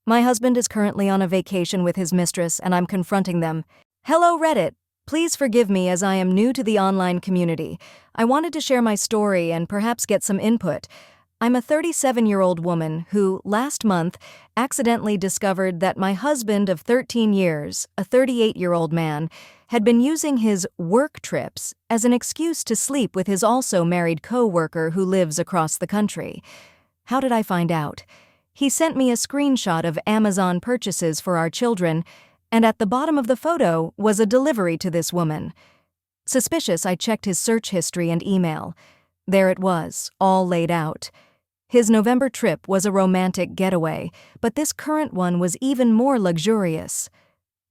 My husband is currently on a vacation with his mistress and I'm confronting them. Hello Reddit! Please forgive me as I am new to the online community. I wanted to share my story and perhaps get some input. I'm a 37-year-old woman who, last month, accidentally discovered that my husband of 13 years, a 38-year-old man, had been using his work trips as an excuse to sleep with his also married co-worker who lives across the country. How did I find out? He sent me a screenshot of Amazon purchases for our children, and at the bottom of the photo was a delivery to this woman. Suspicious, I checked his search history and email. There it was, all laid out. His November trip was a romantic getaway, but this current one was even more luxurious.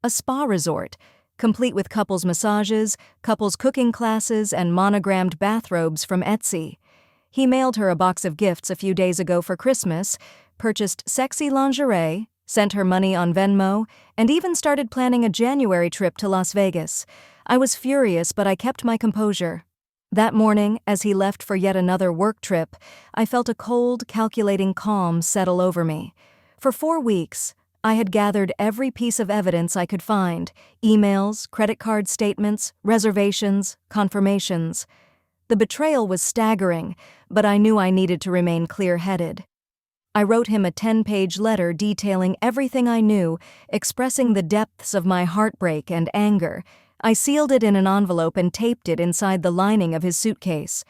A spa resort, complete with couples massages, couples cooking classes, and monogrammed bathrobes from Etsy. He mailed her a box of gifts a few days ago for Christmas, purchased sexy lingerie, sent her money on Venmo, and even started planning a January trip to Las Vegas. I was furious, but I kept my composure. That morning, as he left for yet another work trip, I felt a cold, calculating calm settle over me. For 4 weeks, I had gathered every piece of evidence I could find: emails, credit card statements, reservations, confirmations. The betrayal was staggering, but I knew I needed to remain clear-headed. I wrote him a 10-page letter detailing everything I knew, expressing the depths of my heartbreak and anger. I sealed it in an envelope and taped it inside the lining of his suitcase.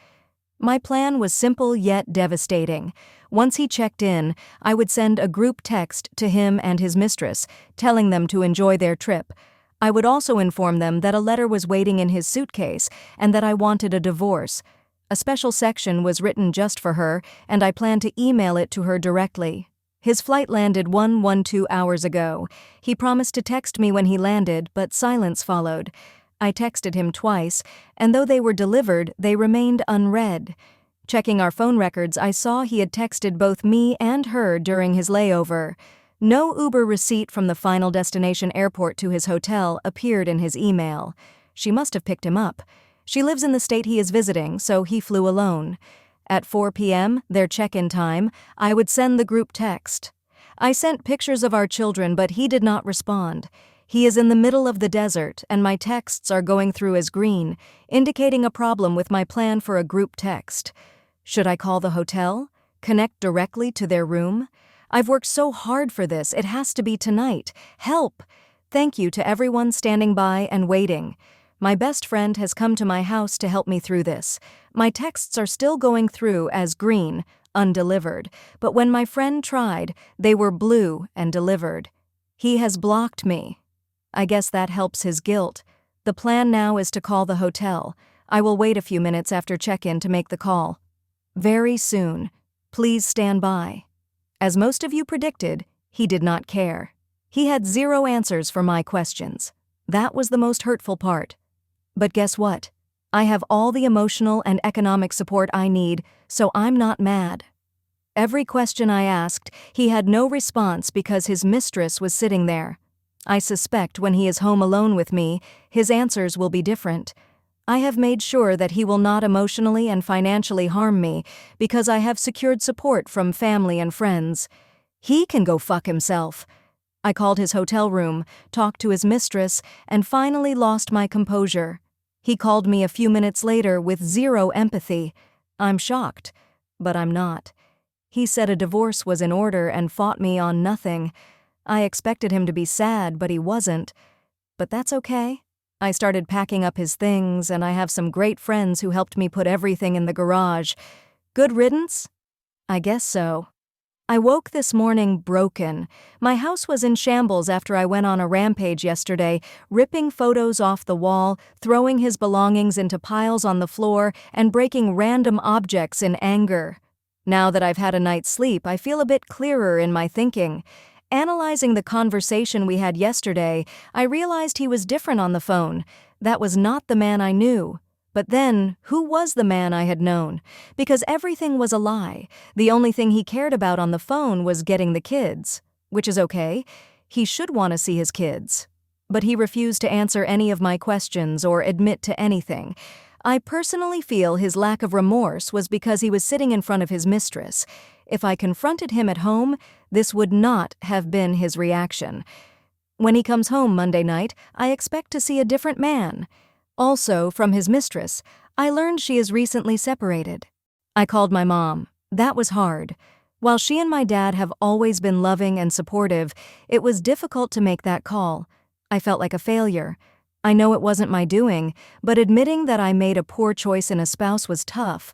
My plan was simple yet devastating. Once he checked in, I would send a group text to him and his mistress, telling them to enjoy their trip. I would also inform them that a letter was waiting in his suitcase and that I wanted a divorce. A special section was written just for her, and I planned to email it to her directly. His flight landed 112 hours ago. He promised to text me when he landed, but silence followed. I texted him twice, and though they were delivered, they remained unread. Checking our phone records, I saw he had texted both me and her during his layover. No Uber receipt from the final destination airport to his hotel appeared in his email. She must have picked him up. She lives in the state he is visiting, so he flew alone. At 4 p.m., their check-in time, I would send the group text. I sent pictures of our children, but he did not respond. He is in the middle of the desert, and my texts are going through as green, indicating a problem with my plan for a group text. Should I call the hotel? Connect directly to their room? I've worked so hard for this, it has to be tonight. Help! Thank you to everyone standing by and waiting. My best friend has come to my house to help me through this. My texts are still going through as green, undelivered, but when my friend tried, they were blue and delivered. He has blocked me. I guess that helps his guilt. The plan now is to call the hotel. I will wait a few minutes after check-in to make the call. Very soon. Please stand by. As most of you predicted, he did not care. He had 0 answers for my questions. That was the most hurtful part. But guess what? I have all the emotional and economic support I need, so I'm not mad. Every question I asked, he had no response because his mistress was sitting there. I suspect when he is home alone with me, his answers will be different. I have made sure that he will not emotionally and financially harm me because I have secured support from family and friends. He can go fuck himself. I called his hotel room, talked to his mistress, and finally lost my composure. He called me a few minutes later with 0 empathy. I'm shocked, but I'm not. He said a divorce was in order and fought me on nothing. I expected him to be sad, but he wasn't. But that's okay. I started packing up his things, and I have some great friends who helped me put everything in the garage. Good riddance? I guess so. I woke this morning broken. My house was in shambles after I went on a rampage yesterday, ripping photos off the wall, throwing his belongings into piles on the floor, and breaking random objects in anger. Now that I've had a night's sleep, I feel a bit clearer in my thinking. Analyzing the conversation we had yesterday, I realized he was different on the phone. That was not the man I knew. But then, who was the man I had known? Because everything was a lie. The only thing he cared about on the phone was getting the kids. Which is okay. He should want to see his kids. But he refused to answer any of my questions or admit to anything. I personally feel his lack of remorse was because he was sitting in front of his mistress. If I confronted him at home, This would not have been his reaction. When he comes home Monday night, I expect to see a different man. Also, from his mistress, I learned she is recently separated. I called my mom. That was hard. While she and my dad have always been loving and supportive, it was difficult to make that call. I felt like a failure. I know it wasn't my doing, but admitting that I made a poor choice in a spouse was tough.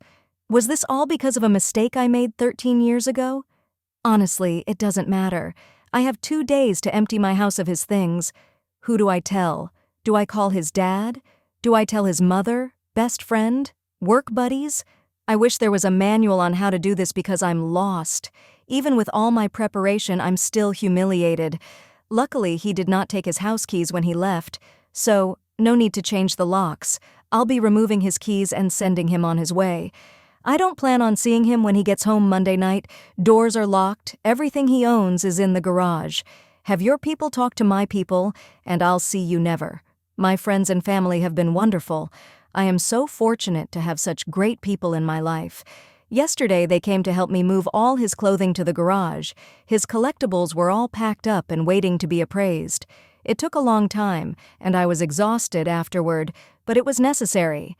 Was this all because of a mistake I made 13 years ago? Honestly, it doesn't matter. I have 2 days to empty my house of his things. Who do I tell? Do I call his dad? Do I tell his mother, best friend, work buddies? I wish there was a manual on how to do this because I'm lost. Even with all my preparation, I'm still humiliated. Luckily, he did not take his house keys when he left, so no need to change the locks. I'll be removing his keys and sending him on his way. I don't plan on seeing him when he gets home Monday night. Doors are locked. Everything he owns is in the garage. Have your people talked to my people, and I'll see you never. My friends and family have been wonderful. I am so fortunate to have such great people in my life. Yesterday, they came to help me move all his clothing to the garage. His collectibles were all packed up and waiting to be appraised. It took a long time, and I was exhausted afterward, but it was necessary.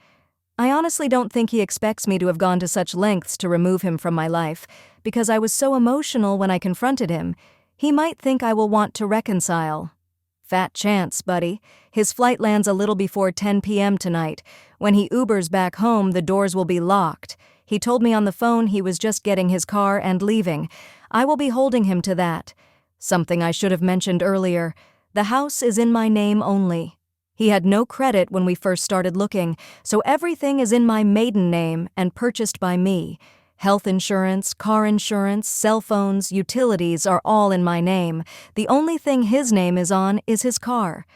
I honestly don't think he expects me to have gone to such lengths to remove him from my life, because I was so emotional when I confronted him. He might think I will want to reconcile. Fat chance, buddy. His flight lands a little before 10 p.m. tonight. When he Ubers back home, the doors will be locked. He told me on the phone he was just getting his car and leaving. I will be holding him to that. Something I should have mentioned earlier. The house is in my name only. He had no credit when we first started looking, so everything is in my maiden name and purchased by me. Health insurance, car insurance, cell phones, utilities are all in my name. The only thing his name is on is his car.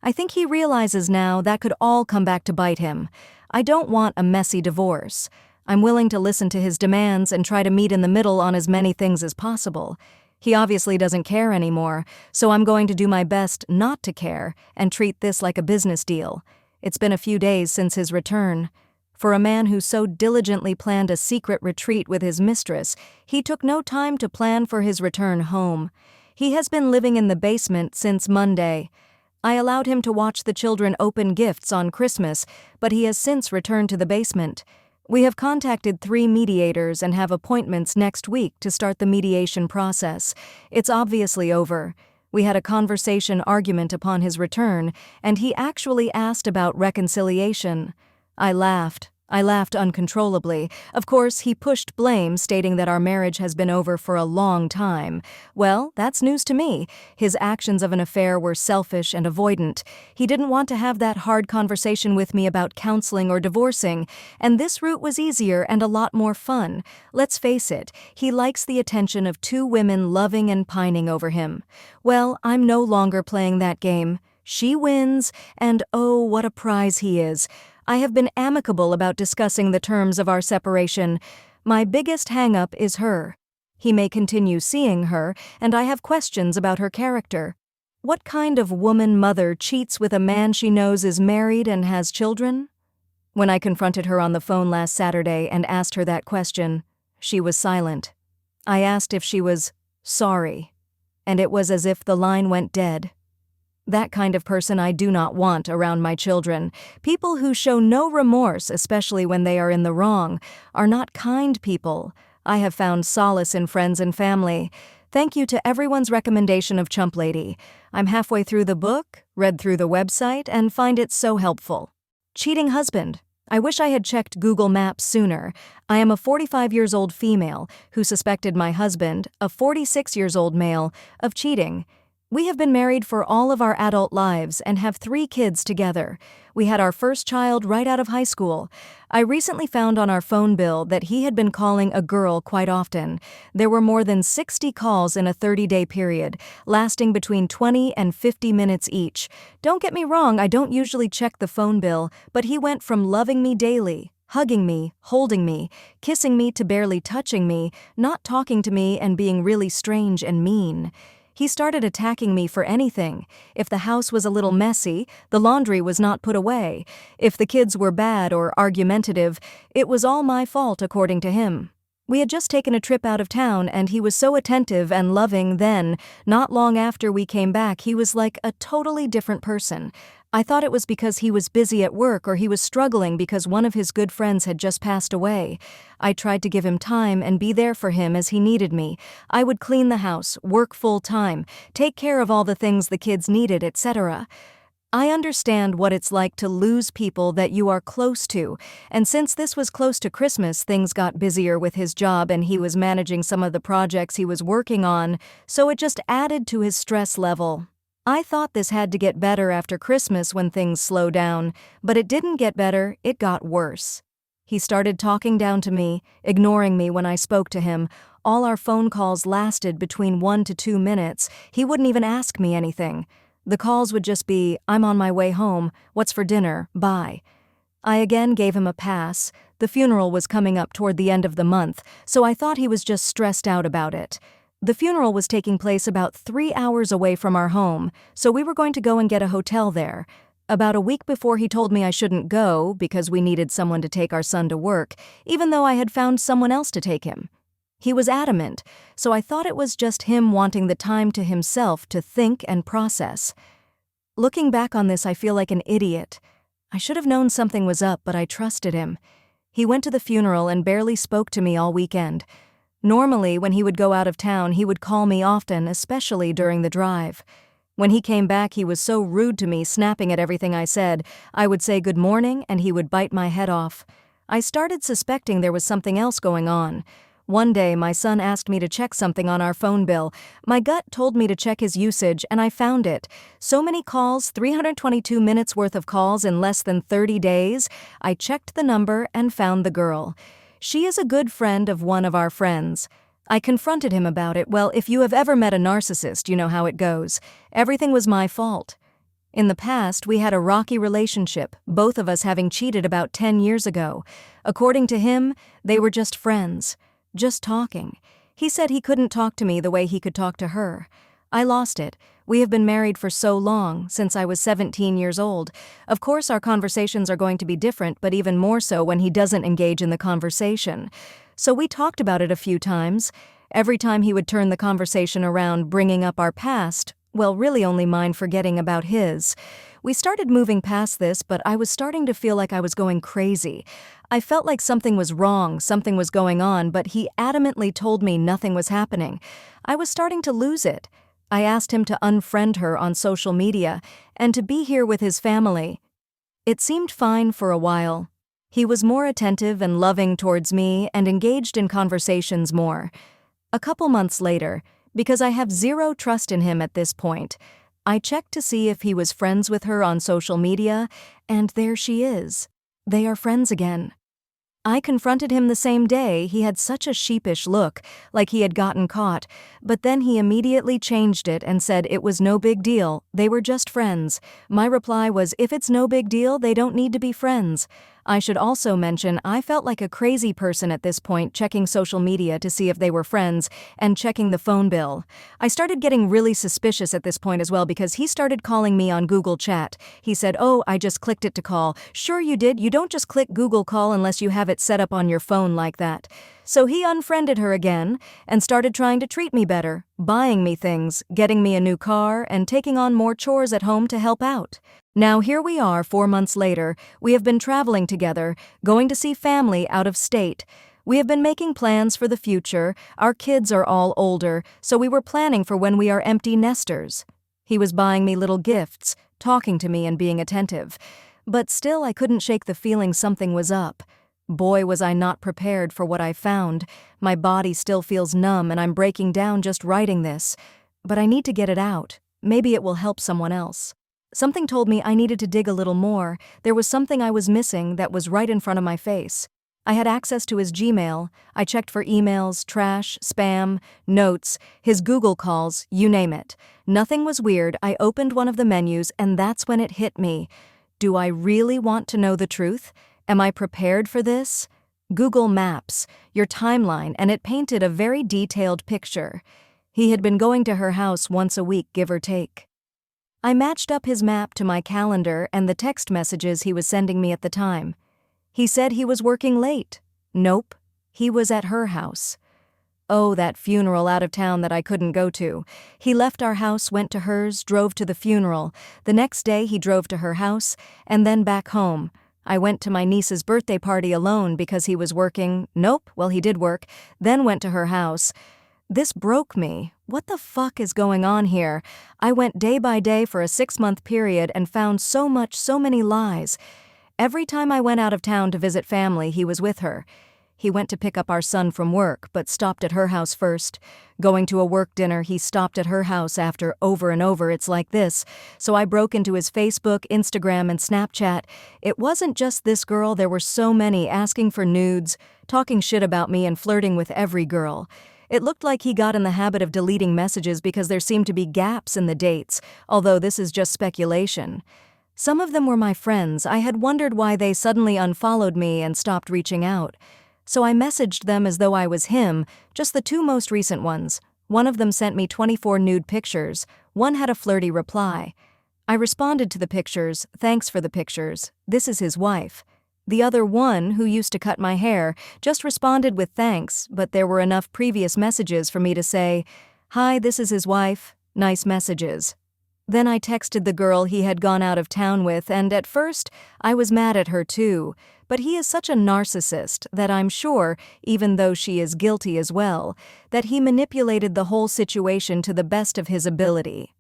I think he realizes now that could all come back to bite him. I don't want a messy divorce. I'm willing to listen to his demands and try to meet in the middle on as many things as possible. He obviously doesn't care anymore, so I'm going to do my best not to care and treat this like a business deal. It's been a few days since his return. For a man who so diligently planned a secret retreat with his mistress, he took no time to plan for his return home. He has been living in the basement since Monday. I allowed him to watch the children open gifts on Christmas, but he has since returned to the basement. We have contacted 3 mediators and have appointments next week to start the mediation process. It's obviously over. We had a conversation argument upon his return, and he actually asked about reconciliation. I laughed uncontrollably. Of course, he pushed blame, stating that our marriage has been over for a long time. Well, that's news to me. His actions of an affair were selfish and avoidant. He didn't want to have that hard conversation with me about counseling or divorcing, and this route was easier and a lot more fun. Let's face it, he likes the attention of 2 women loving and pining over him. Well, I'm no longer playing that game. She wins, and oh, what a prize he is. I have been amicable about discussing the terms of our separation. My biggest hang-up is her. He may continue seeing her, and I have questions about her character. What kind of woman-mother cheats with a man she knows is married and has children? When I confronted her on the phone last Saturday and asked her that question, she was silent. I asked if she was sorry, and it was as if the line went dead. That kind of person I do not want around my children. People who show no remorse, especially when they are in the wrong, are not kind people. I have found solace in friends and family. Thank you to everyone's recommendation of Chump Lady. I'm halfway through the book, read through the website, and find it so helpful. Cheating husband. I wish I had checked Google Maps sooner. I am a 45-year-old female who suspected my husband, a 46-year-old male, of cheating. We have been married for all of our adult lives and have 3 kids together. We had our first child right out of high school. I recently found on our phone bill that he had been calling a girl quite often. There were more than 60 calls in a 30-day period, lasting between 20 and 50 minutes each. Don't get me wrong, I don't usually check the phone bill, but he went from loving me daily, hugging me, holding me, kissing me to barely touching me, not talking to me, and being really strange and mean. He started attacking me for anything. If the house was a little messy, the laundry was not put away. If the kids were bad or argumentative, it was all my fault according to him. We had just taken a trip out of town, and he was so attentive and loving then. Not long after we came back, he was like a totally different person. I thought it was because he was busy at work or he was struggling because one of his good friends had just passed away. I tried to give him time and be there for him as he needed me. I would clean the house, work full time, take care of all the things the kids needed, etc. I understand what it's like to lose people that you are close to, and since this was close to Christmas, things got busier with his job and he was managing some of the projects he was working on, so it just added to his stress level. I thought this had to get better after Christmas when things slow down, but it didn't get better, it got worse. He started talking down to me, ignoring me when I spoke to him. All our phone calls lasted between 1 to 2 minutes. He wouldn't even ask me anything. The calls would just be, "I'm on my way home, what's for dinner, bye." I again gave him a pass. The funeral was coming up toward the end of the month, so I thought he was just stressed out about it. The funeral was taking place about 3 hours away from our home, so we were going to go and get a hotel there. About a week before, he told me I shouldn't go because we needed someone to take our son to work, even though I had found someone else to take him. He was adamant, so I thought it was just him wanting the time to himself to think and process. Looking back on this, I feel like an idiot. I should have known something was up, but I trusted him. He went to the funeral and barely spoke to me all weekend. Normally, when he would go out of town, he would call me often, especially during the drive. When he came back, he was so rude to me, snapping at everything I said. I would say good morning, and he would bite my head off. I started suspecting there was something else going on. One day, my son asked me to check something on our phone bill. My gut told me to check his usage, and I found it. So many calls, 322 minutes worth of calls in less than 30 days. I checked the number and found the girl. She is a good friend of one of our friends. I confronted him about it. Well, if you have ever met a narcissist, you know how it goes. Everything was my fault. In the past, we had a rocky relationship, both of us having cheated about 10 years ago. According to him, they were just friends. Just talking. He said he couldn't talk to me the way he could talk to her. I lost it. We have been married for so long, since I was 17 years old. Of course, our conversations are going to be different, but even more so when he doesn't engage in the conversation. So we talked about it a few times. Every time he would turn the conversation around, bringing up our past, well, really only mine forgetting about his. We started moving past this, but I was starting to feel like I was going crazy. I felt like something was wrong, something was going on, but he adamantly told me nothing was happening. I was starting to lose it. I asked him to unfriend her on social media and to be here with his family. It seemed fine for a while. He was more attentive and loving towards me and engaged in conversations more. A couple months later, because I have zero trust in him at this point, I checked to see if he was friends with her on social media, and there she is. They are friends again. I confronted him the same day. He had such a sheepish look, like he had gotten caught, but then he immediately changed it and said it was no big deal, they were just friends. My reply was, if it's no big deal, they don't need to be friends. I should also mention I felt like a crazy person at this point, checking social media to see if they were friends and checking the phone bill. I started getting really suspicious at this point as well because he started calling me on Google Chat. He said, "Oh, I just clicked it to call." Sure you did, you don't just click Google Call unless you have it set up on your phone like that. So he unfriended her again and started trying to treat me better, buying me things, getting me a new car, and taking on more chores at home to help out. Now here we are 4 months later. We have been traveling together, going to see family out of state. We have been making plans for the future. Our kids are all older, so we were planning for when we are empty nesters. He was buying me little gifts, talking to me and being attentive. But still I couldn't shake the feeling something was up. Boy, was I not prepared for what I found. My body still feels numb and I'm breaking down just writing this. But I need to get it out. Maybe it will help someone else. Something told me I needed to dig a little more. There was something I was missing that was right in front of my face. I had access to his Gmail. I checked for emails, trash, spam, notes, his Google calls, you name it. Nothing was weird. I opened one of the menus and that's when it hit me. Do I really want to know the truth? Am I prepared for this? Google Maps, your timeline, and it painted a very detailed picture. He had been going to her house once a week, give or take. I matched up his map to my calendar and the text messages he was sending me at the time. He said he was working late. Nope. He was at her house. Oh, that funeral out of town that I couldn't go to. He left our house, went to hers, drove to the funeral. The next day he drove to her house, and then back home. I went to my niece's birthday party alone because he was working. Nope, well, he did work. Then went to her house. This broke me. What the fuck is going on here? I went day by day for a 6-month period and found so many lies. Every time I went out of town to visit family, he was with her. He went to pick up our son from work, but stopped at her house first. Going to a work dinner, he stopped at her house after over and over. It's like this. So I broke into his Facebook, Instagram, and Snapchat. It wasn't just this girl, there were so many asking for nudes, talking shit about me and flirting with every girl. It looked like he got in the habit of deleting messages because there seemed to be gaps in the dates, although this is just speculation. Some of them were my friends. I had wondered why they suddenly unfollowed me and stopped reaching out. So I messaged them as though I was him, just the 2 most recent ones. One of them sent me 24 nude pictures. One had a flirty reply. I responded to the pictures, "Thanks for the pictures. This is his wife." The other one, who used to cut my hair, just responded with thanks, but there were enough previous messages for me to say, "Hi, this is his wife. Nice messages." Then I texted the girl he had gone out of town with, and at first, I was mad at her too. But he is such a narcissist that I'm sure, even though she is guilty as well, that he manipulated the whole situation to the best of his ability.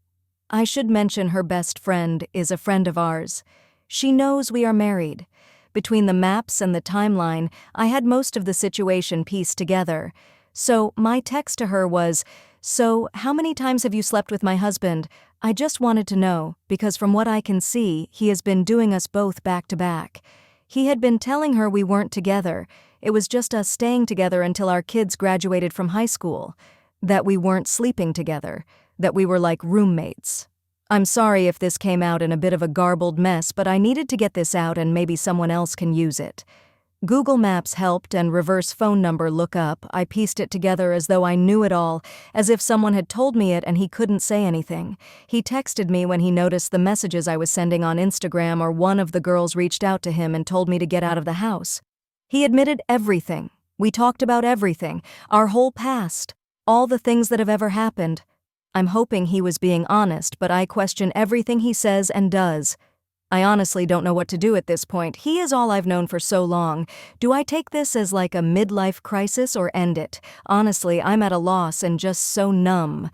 I should mention her best friend is a friend of ours. She knows we are married. Between the maps and the timeline, I had most of the situation pieced together. So my text to her was, "So, how many times have you slept with my husband? I just wanted to know, because from what I can see, he has been doing us both back to back." He had been telling her we weren't together. It was just us staying together until our kids graduated from high school. That we weren't sleeping together. That we were like roommates. I'm sorry if this came out in a bit of a garbled mess, but I needed to get this out and maybe someone else can use it. Google Maps helped and reverse phone number lookup. I pieced it together as though I knew it all, as if someone had told me it and he couldn't say anything. He texted me when he noticed the messages I was sending on Instagram, or one of the girls reached out to him and told me to get out of the house. He admitted everything. We talked about everything, our whole past, all the things that have ever happened. I'm hoping he was being honest, but I question everything he says and does. I honestly don't know what to do at this point. He is all I've known for so long. Do I take this as like a midlife crisis or end it? Honestly, I'm at a loss and just so numb.